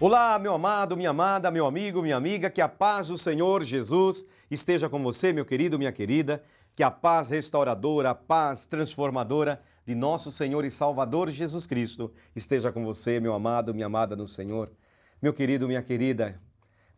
Olá, meu amado, minha amada, meu amigo, minha amiga, que a paz do Senhor Jesus esteja com você, meu querido, minha querida, que a paz restauradora, a paz transformadora de nosso Senhor e Salvador Jesus Cristo esteja com você, meu amado, minha amada no Senhor. Meu querido, minha querida,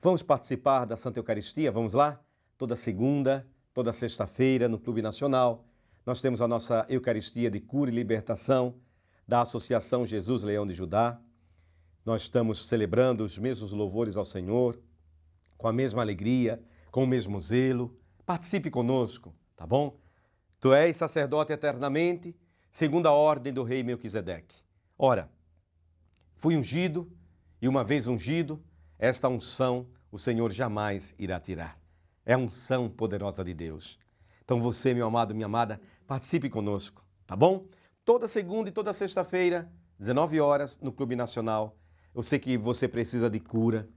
vamos participar da Santa Eucaristia, vamos lá? Toda segunda, toda sexta-feira no Clube Nacional, nós temos a nossa Eucaristia de cura e libertação da Associação Jesus Leão de Judá. Nós estamos celebrando os mesmos louvores ao Senhor, com a mesma alegria, com o mesmo zelo. Participe conosco, tá bom? Tu és sacerdote eternamente, segundo a ordem do rei Melquisedeque. Ora, fui ungido, e uma vez ungido, esta unção o Senhor jamais irá tirar. É a unção poderosa de Deus. Então você, meu amado, minha amada, participe conosco, tá bom? Toda segunda e toda sexta-feira, 19 horas, no Clube Nacional. Eu sei que você precisa de cura,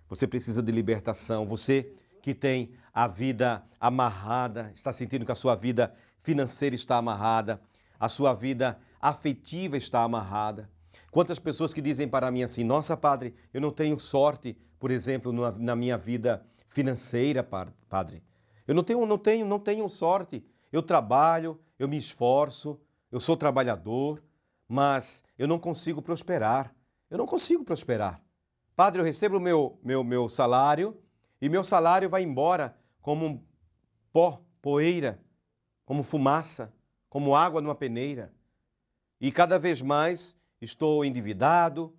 você precisa de libertação, você que tem a vida amarrada, está sentindo que a sua vida financeira está amarrada, a sua vida afetiva está amarrada. Quantas pessoas que dizem para mim assim, nossa, padre, eu não tenho sorte, por exemplo, na minha vida financeira, padre. Eu não tenho sorte. Eu trabalho, eu me esforço, eu sou trabalhador, mas eu não consigo prosperar. Eu não consigo prosperar. Padre, eu recebo o meu salário e meu salário vai embora como pó, poeira, como fumaça, como água numa peneira. E cada vez mais estou endividado.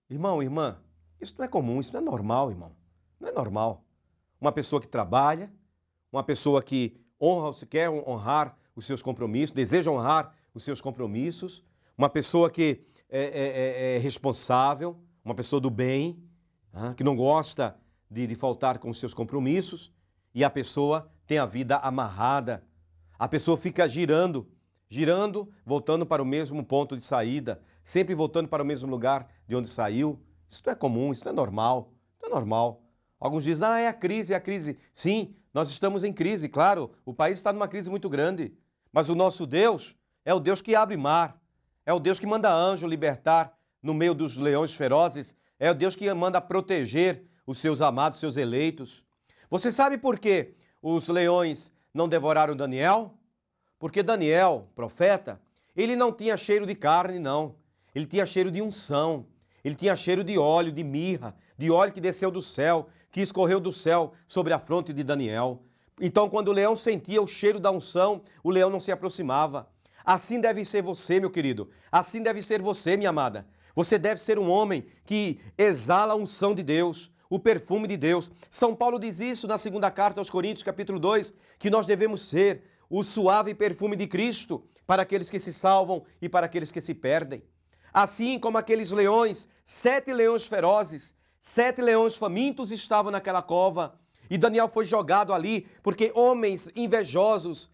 Irmão, irmã, isso não é comum, isso não é normal, irmão. Não é normal. Uma pessoa que trabalha, uma pessoa que quer honrar os seus compromissos, deseja honrar os seus compromissos, uma pessoa que é responsável, uma pessoa do bem, que não gosta de faltar com os seus compromissos, e a pessoa tem a vida amarrada. A pessoa fica girando, voltando para o mesmo ponto de saída, sempre voltando para o mesmo lugar de onde saiu. Isso não é comum, isso não é normal, não é normal. Alguns dizem, é a crise, é a crise. Sim, nós estamos em crise, claro, o país está numa crise muito grande, mas o nosso Deus é o Deus que abre mar, é o Deus que manda anjo libertar no meio dos leões ferozes, é o Deus que manda proteger os seus amados, seus eleitos. Você sabe por que os leões não devoraram Daniel? Porque Daniel, profeta, ele não tinha cheiro de carne, não. Ele tinha cheiro de unção, ele tinha cheiro de óleo, de mirra, de óleo que desceu do céu, que escorreu do céu sobre a fronte de Daniel. Então, quando o leão sentia o cheiro da unção, o leão não se aproximava. Assim deve ser você, meu querido. Assim deve ser você, minha amada. Você deve ser um homem que exala a unção de Deus, o perfume de Deus. São Paulo diz isso na segunda carta aos Coríntios, capítulo 2, que nós devemos ser o suave perfume de Cristo para aqueles que se salvam e para aqueles que se perdem. Assim como aqueles leões, 7 leões ferozes, 7 leões famintos estavam naquela cova, e Daniel foi jogado ali porque homens invejosos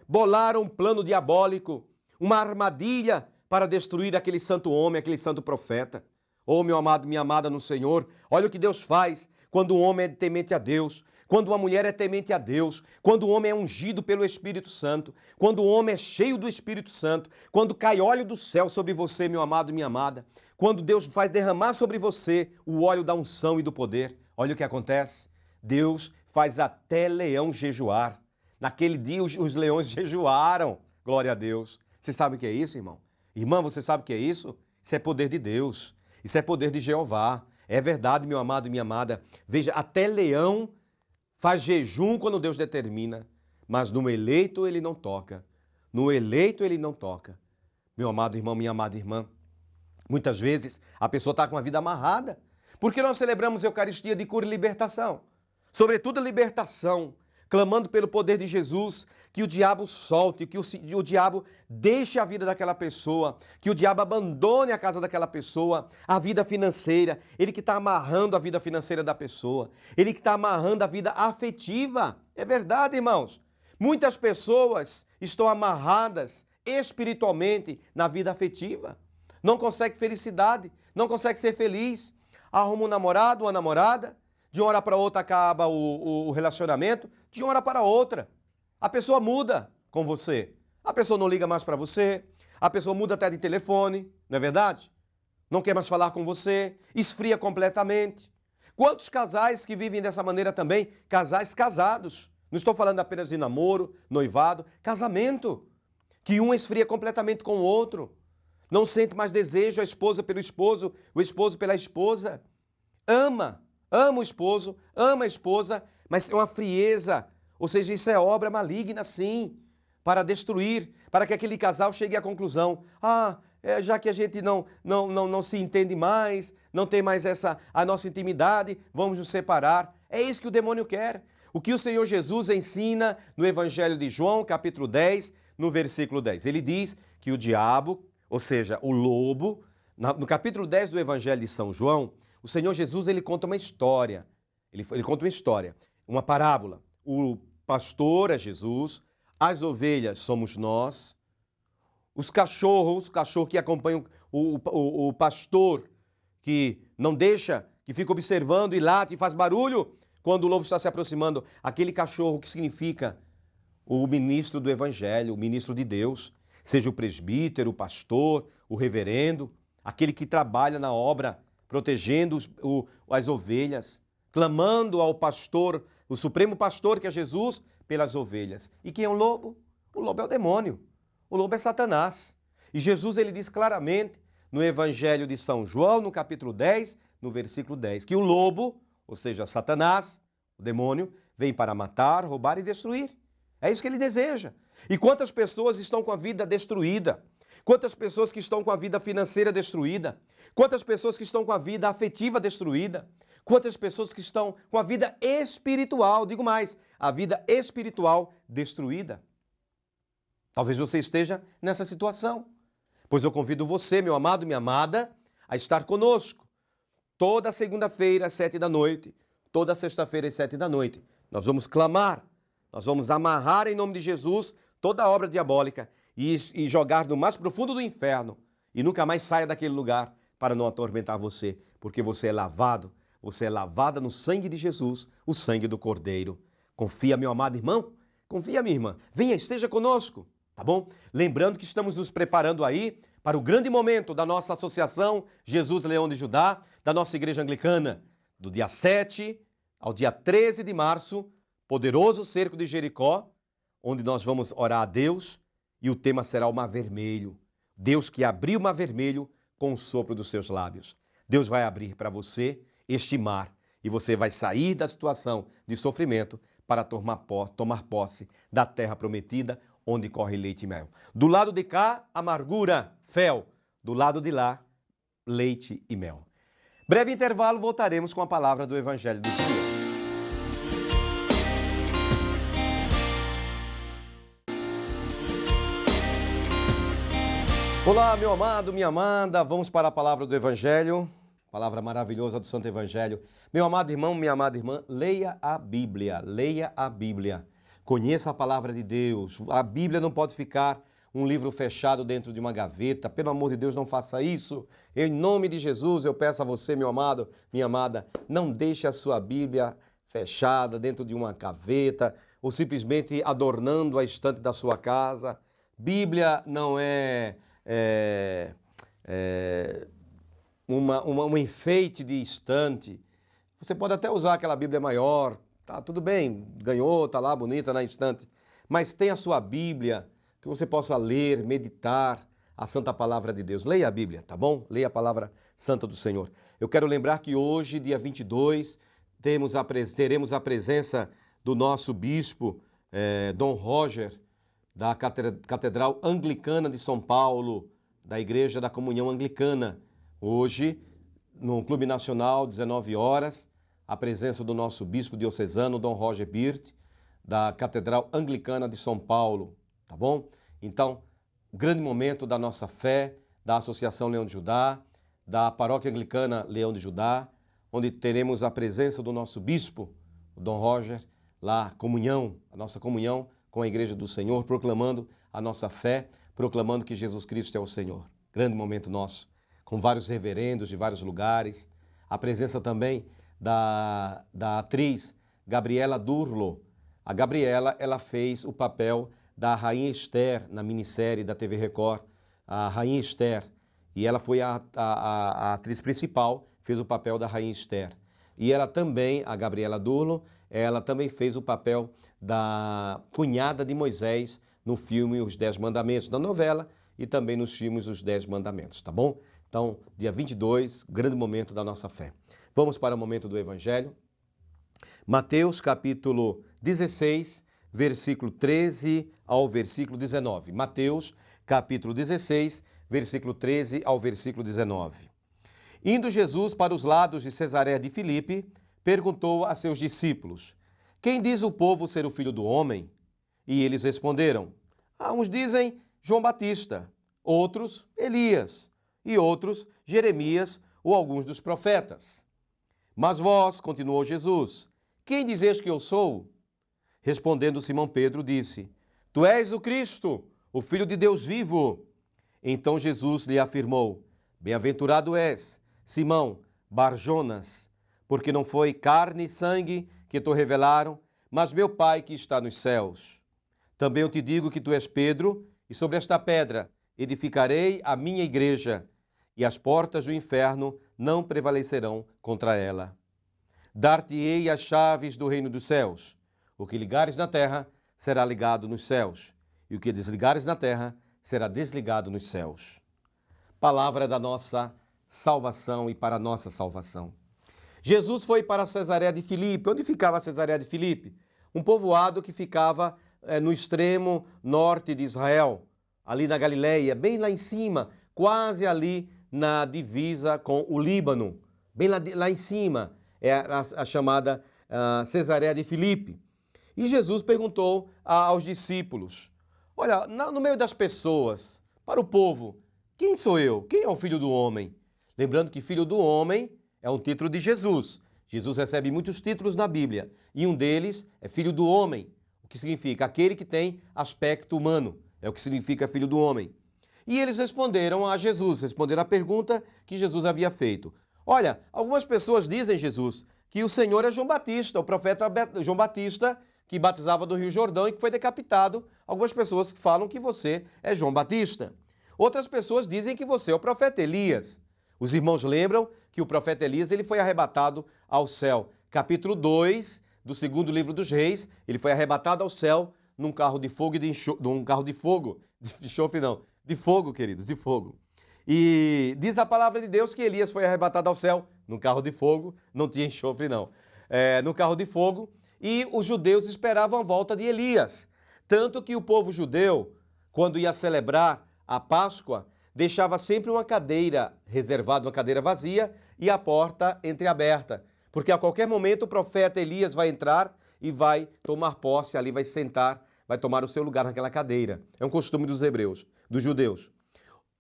bolaram um plano diabólico, uma armadilha para destruir aquele santo homem, aquele santo profeta. Oh, meu amado, minha amada no Senhor, olha o que Deus faz quando um homem é temente a Deus, quando uma mulher é temente a Deus, quando o homem é ungido pelo Espírito Santo, quando o homem é cheio do Espírito Santo, quando cai óleo do céu sobre você, meu amado e minha amada, quando Deus faz derramar sobre você o óleo da unção e do poder, olha o que acontece. Deus faz até leão jejuar. Naquele dia os leões jejuaram, glória a Deus. Você sabe o que é isso, irmão? Irmã, você sabe o que é isso? Isso é poder de Deus, isso é poder de Jeová. É verdade, meu amado e minha amada. Veja, até leão faz jejum quando Deus determina, mas no eleito ele não toca. No eleito ele não toca. Meu amado irmão, minha amada irmã, muitas vezes a pessoa está com a vida amarrada, porque nós celebramos a Eucaristia de cura e libertação. Sobretudo a libertação, clamando pelo poder de Jesus, que o diabo solte, que o diabo deixe a vida daquela pessoa, que o diabo abandone a casa daquela pessoa, a vida financeira, ele que está amarrando a vida financeira da pessoa, ele que está amarrando a vida afetiva. É verdade, irmãos. Muitas pessoas estão amarradas espiritualmente na vida afetiva. Não consegue felicidade, não consegue ser feliz. Arruma um namorado, uma namorada, de uma hora para outra acaba o relacionamento, de uma hora para outra. A pessoa muda com você. A pessoa não liga mais para você, a pessoa muda até de telefone, não é verdade? não quer mais falar com você, esfria completamente. Quantos casais que vivem dessa maneira também? Casais casados. Não estou falando apenas de namoro, noivado, casamento. Que um esfria completamente com o outro. Não sente mais desejo a esposa pelo esposo, o esposo pela esposa. Ama o esposo, ama a esposa, mas é uma frieza. Ou seja, isso é obra maligna, sim, para destruir, para que aquele casal chegue à conclusão. Já que a gente não se entende mais, não tem mais a nossa intimidade, vamos nos separar. É isso que o demônio quer. O que o Senhor Jesus ensina no Evangelho de João, capítulo 10, no versículo 10. Ele diz que o diabo, ou seja, o lobo, no capítulo 10 do Evangelho de São João, o Senhor Jesus ele conta uma história. Ele conta uma história, uma parábola. O pastor é Jesus, as ovelhas somos nós, os cachorros que acompanham o pastor, que não deixa, que fica observando e late e faz barulho quando o lobo está se aproximando. Aquele cachorro que significa o ministro do Evangelho, o ministro de Deus, seja o presbítero, o pastor, o reverendo, aquele que trabalha na obra, protegendo as ovelhas, clamando ao pastor, o supremo pastor que é Jesus, pelas ovelhas. E quem é o lobo? O lobo é o demônio. O lobo é Satanás. E Jesus ele diz claramente no Evangelho de São João, no capítulo 10, no versículo 10, que o lobo, ou seja, Satanás, o demônio, vem para matar, roubar e destruir. É isso que ele deseja. E quantas pessoas estão com a vida destruída? Quantas pessoas que estão com a vida financeira destruída? Quantas pessoas que estão com a vida afetiva destruída? Quantas pessoas que estão com a vida espiritual, digo mais, a vida espiritual destruída? Talvez você esteja nessa situação. Pois eu convido você, meu amado, minha amada, a estar conosco. Toda segunda-feira, às 7 da noite, toda sexta-feira, às 7 da noite. Nós vamos clamar, nós vamos amarrar em nome de Jesus toda a obra diabólica e jogar no mais profundo do inferno e nunca mais saia daquele lugar para não atormentar você, porque você é lavada no sangue de Jesus, o sangue do Cordeiro. Confia, meu amado irmão, confia, minha irmã. Venha, esteja conosco, tá bom? Lembrando que estamos nos preparando aí para o grande momento da nossa associação Jesus Leão de Judá, da nossa igreja anglicana, do dia 7 ao dia 13 de março, poderoso cerco de Jericó, onde nós vamos orar a Deus e o tema será o Mar Vermelho. Deus que abriu o Mar Vermelho com o sopro dos seus lábios. Deus vai abrir para você este mar e você vai sair da situação de sofrimento para tomar posse da terra prometida, onde corre leite e mel. Do lado de cá, amargura, fel. Do lado de lá, leite e mel. Breve intervalo, voltaremos com a palavra do Evangelho do Senhor. Olá, meu amado, minha amada, vamos para a palavra do Evangelho, palavra maravilhosa do Santo Evangelho. Meu amado irmão, minha amada irmã, leia a Bíblia, conheça a palavra de Deus. A Bíblia não pode ficar um livro fechado dentro de uma gaveta, pelo amor de Deus, não faça isso. Em nome de Jesus, eu peço a você, meu amado, minha amada, não deixe a sua Bíblia fechada dentro de uma gaveta ou simplesmente adornando a estante da sua casa. Bíblia não é um enfeite de estante. Você pode até usar aquela Bíblia maior, tá tudo bem, ganhou, tá lá bonita na estante, mas tem a sua Bíblia que você possa ler, meditar a santa palavra de Deus. Leia a Bíblia, tá bom? Leia a palavra santa do Senhor. Eu quero lembrar que hoje, dia 22, teremos a presença do nosso bispo, Dom Roger, da Catedral Anglicana de São Paulo, da Igreja da Comunhão Anglicana. Hoje, no Clube Nacional, 19 horas, a presença do nosso bispo diocesano, Dom Roger Birt, da Catedral Anglicana de São Paulo, tá bom? Então, grande momento da nossa fé, da Associação Leão de Judá, da Paróquia Anglicana Leão de Judá, onde teremos a presença do nosso bispo, o Dom Roger, lá, a nossa comunhão com a Igreja do Senhor, proclamando a nossa fé, proclamando que Jesus Cristo é o Senhor. Grande momento nosso, com vários reverendos de vários lugares. A presença também da atriz Gabriela Durlo. A Gabriela, ela fez o papel da Rainha Esther na minissérie da TV Record, a Rainha Esther. E ela foi a atriz principal, fez o papel da Rainha Esther. E ela também, a Gabriela Durlo, ela também fez o papel da cunhada de Moisés no filme Os 10 Mandamentos, na novela, e também nos filmes Os 10 Mandamentos, tá bom? Então, dia 22, grande momento da nossa fé. Vamos para o momento do Evangelho. Mateus, capítulo 16, versículo 13 ao versículo 19. Mateus, capítulo 16, versículo 13 ao versículo 19. Indo Jesus para os lados de Cesareia de Filipe, perguntou a seus discípulos: Quem diz o povo ser o filho do homem? E eles responderam: Uns dizem João Batista, outros Elias, e outros Jeremias ou alguns dos profetas. Mas vós, continuou Jesus, quem dizeis que eu sou? Respondendo Simão Pedro, disse: Tu és o Cristo, o Filho de Deus vivo. Então Jesus lhe afirmou: Bem-aventurado és, Simão, Bar-Jonas, porque não foi carne e sangue que te revelaram, mas meu Pai que está nos céus. Também eu te digo que tu és Pedro, e sobre esta pedra edificarei a minha igreja, e as portas do inferno não prevalecerão contra ela. Dar-te-ei as chaves do reino dos céus. O que ligares na terra será ligado nos céus, e o que desligares na terra será desligado nos céus. Palavra da nossa salvação e para a nossa salvação. Jesus foi para Cesareia de Filipe. Onde ficava Cesareia de Filipe? Um povoado que ficava no extremo norte de Israel, ali na Galileia, bem lá em cima, quase ali na divisa com o Líbano, bem lá em cima, é a chamada Cesareia de Filipe. E Jesus perguntou aos discípulos: olha, no meio das pessoas, para o povo, quem sou eu? Quem é o Filho do Homem? Lembrando que Filho do Homem é um título de Jesus. Jesus recebe muitos títulos na Bíblia, e um deles é Filho do Homem, o que significa aquele que tem aspecto humano, é o que significa Filho do Homem. E eles responderam a Jesus, responderam à pergunta que Jesus havia feito. Olha, algumas pessoas dizem, Jesus, que o Senhor é João Batista, o profeta João Batista, que batizava no Rio Jordão e que foi decapitado. Algumas pessoas falam que você é João Batista. Outras pessoas dizem que você é o profeta Elias. Os irmãos lembram que o profeta Elias ele foi arrebatado ao céu. Capítulo 2 do segundo livro dos Reis, ele foi arrebatado ao céu num carro de fogo de fogo, queridos, de fogo. E diz a palavra de Deus que Elias foi arrebatado ao céu num carro de fogo, não tinha enxofre não, no carro de fogo, e os judeus esperavam a volta de Elias. Tanto que o povo judeu, quando ia celebrar a Páscoa, deixava sempre uma cadeira reservada, uma cadeira vazia e a porta entreaberta, porque a qualquer momento o profeta Elias vai entrar e vai tomar posse, ali vai sentar, vai tomar o seu lugar naquela cadeira. É um costume dos hebreus, dos judeus.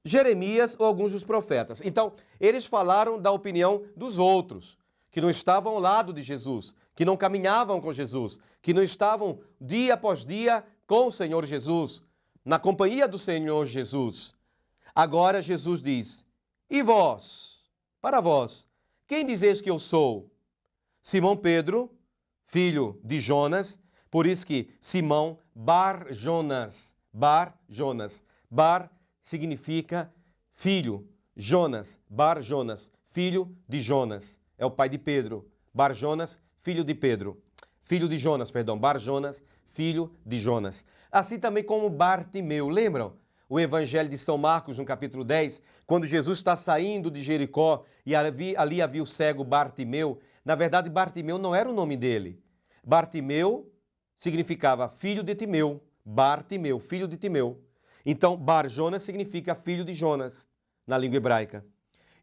Jeremias ou alguns dos profetas. Então, eles falaram da opinião dos outros, que não estavam ao lado de Jesus, que não caminhavam com Jesus, que não estavam dia após dia com o Senhor Jesus, na companhia do Senhor Jesus. Agora Jesus diz: E vós, para vós, quem dizeis que eu sou? Simão Pedro, filho de Jonas, por isso que Simão Bar-Jonas, Bar-Jonas, Bar significa filho, Jonas, Bar-Jonas, filho de Jonas, é o pai de Pedro. Bar-Jonas, filho de Pedro, filho de Jonas, perdão, Bar-Jonas, filho de Jonas. Assim também como Bartimeu, lembram? O Evangelho de São Marcos, no capítulo 10, quando Jesus está saindo de Jericó e ali havia o cego Bartimeu. Na verdade, Bartimeu não era o nome dele. Bartimeu significava filho de Timeu. Bartimeu, filho de Timeu. Então, Bar-Jonas significa filho de Jonas, na língua hebraica.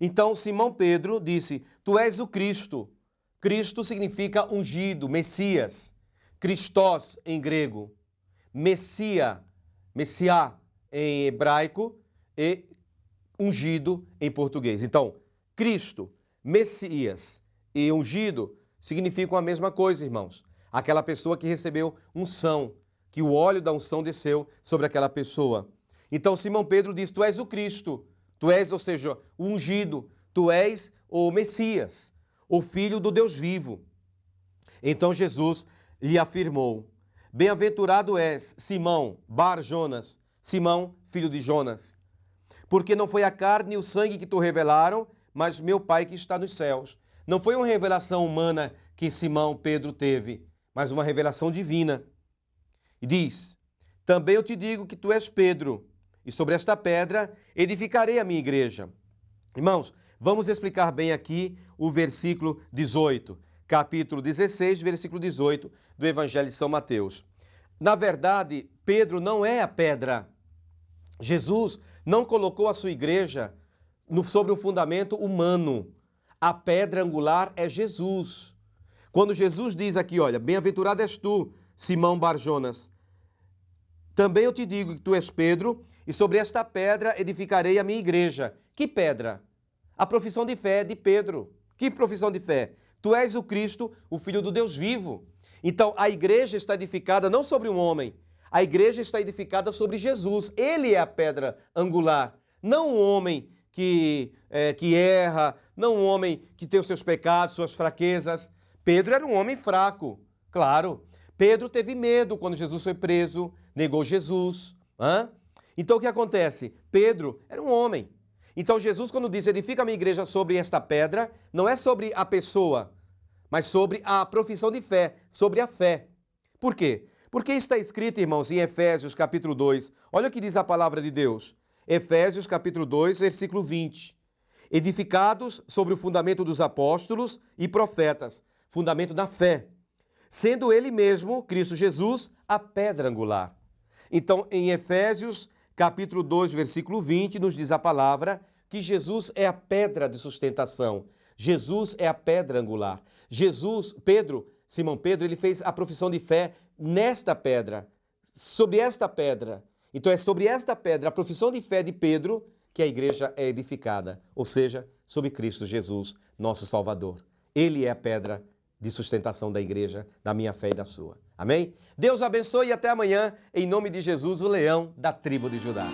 Então, Simão Pedro disse: Tu és o Cristo. Cristo significa ungido, Messias. Christos em grego. Messiá em hebraico e ungido em português. Então, Cristo, Messias e ungido significam a mesma coisa, irmãos. Aquela pessoa que recebeu unção, que o óleo da unção desceu sobre aquela pessoa. Então, Simão Pedro diz: Tu és o Cristo, tu és, ou seja, o ungido, tu és o Messias, o Filho do Deus vivo. Então Jesus lhe afirmou: Bem-aventurado és, Simão, Bar-Jonas, Simão, filho de Jonas, Porque não foi a carne e o sangue que te revelaram, mas meu Pai que está nos céus. Não foi uma revelação humana que Simão Pedro teve, mas uma revelação divina. E diz: também eu te digo que tu és Pedro, e sobre esta pedra edificarei a minha igreja. Irmãos, vamos explicar bem aqui o versículo 18, capítulo 16, versículo 18 do Evangelho de São Mateus. Na verdade, Pedro não é a pedra. Jesus não colocou a sua igreja sobre um fundamento humano. A pedra angular é Jesus. Quando Jesus diz aqui, olha, bem-aventurado és tu, Simão Barjonas, também eu te digo que tu és Pedro, e sobre esta pedra edificarei a minha igreja. Que pedra? A profissão de fé de Pedro. Que profissão de fé? Tu és o Cristo, o Filho do Deus vivo. Então, a igreja está edificada não sobre um homem, a igreja está edificada sobre Jesus. Ele é a pedra angular, não um homem que erra, não um homem que tem os seus pecados, suas fraquezas. Pedro era um homem fraco, claro. Pedro teve medo quando Jesus foi preso, negou Jesus. Então, o que acontece? Pedro era um homem. Então, Jesus, quando diz, edifica a minha igreja sobre esta pedra, não é sobre a pessoa, mas sobre a profissão de fé, sobre a fé. Por quê? Porque está escrito, irmãos, em Efésios capítulo 2, olha o que diz a palavra de Deus. Efésios capítulo 2, versículo 20. Edificados sobre o fundamento dos apóstolos e profetas, fundamento da fé, sendo ele mesmo, Cristo Jesus, a pedra angular. Então, em Efésios capítulo 2, versículo 20, nos diz a palavra que Jesus é a pedra de sustentação. Jesus é a pedra angular. Simão Pedro, ele fez a profissão de fé nesta pedra, sobre esta pedra. Então é sobre esta pedra, a profissão de fé de Pedro, que a igreja é edificada, ou seja, sobre Cristo Jesus, nosso Salvador. Ele é a pedra de sustentação da igreja, da minha fé e da sua. Amém? Deus abençoe e até amanhã, em nome de Jesus, o leão da tribo de Judá.